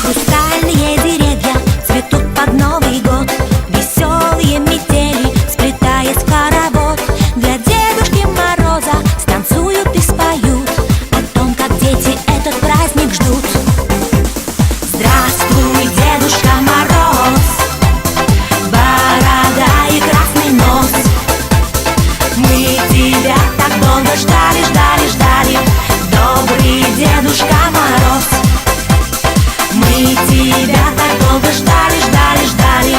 Хрустальные деревья цветут под Новый год, веселые метели сплетаясь в хоровод. Для Дедушки Мороза станцуют и споют о том, как дети этот праздник ждут. Здравствуй, Дедушка Мороз, борода и красный нос. Мы тебя так долго ждали, ждали, ждали, добрый Дедушка Мороз. Мы тебя так долго ждали, ждали, ждали,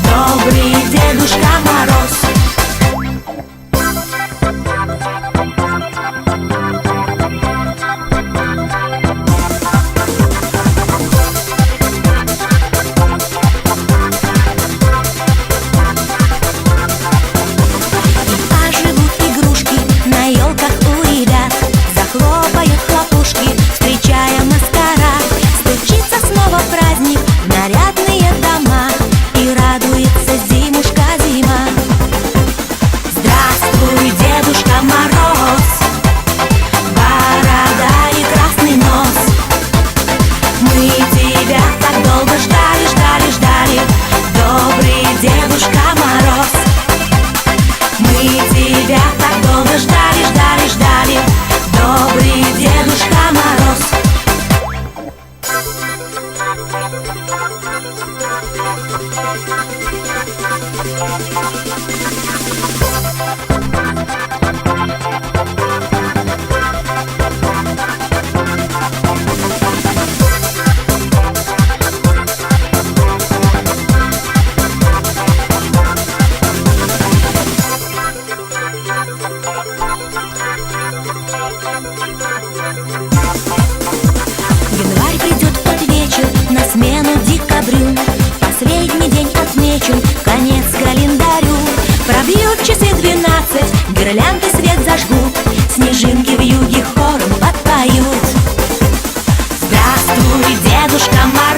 добрый Дедушка Мороз. Оживут игрушки на елках у ребят, захлопают хлопушки, встречая маскарад. Стучится снова праздник в нарядные дома, и радуется зимушка зима. Здравствуй, Дедушка Мороз, борода и красный нос. Мы тебя так долго ждали, ждали, ждали, добрый Дедушка Мороз. Мы тебя так долго ждали, ждали, ждали, добрый Дедушка Мороз. Январь придет под вечер на смену декабрю. Последний день отмечен, конец календарю. Пробьют часы 12, гирлянды свет зажгут, снежинки в юге хором подпоют. Здравствуй, Дедушка Мороз,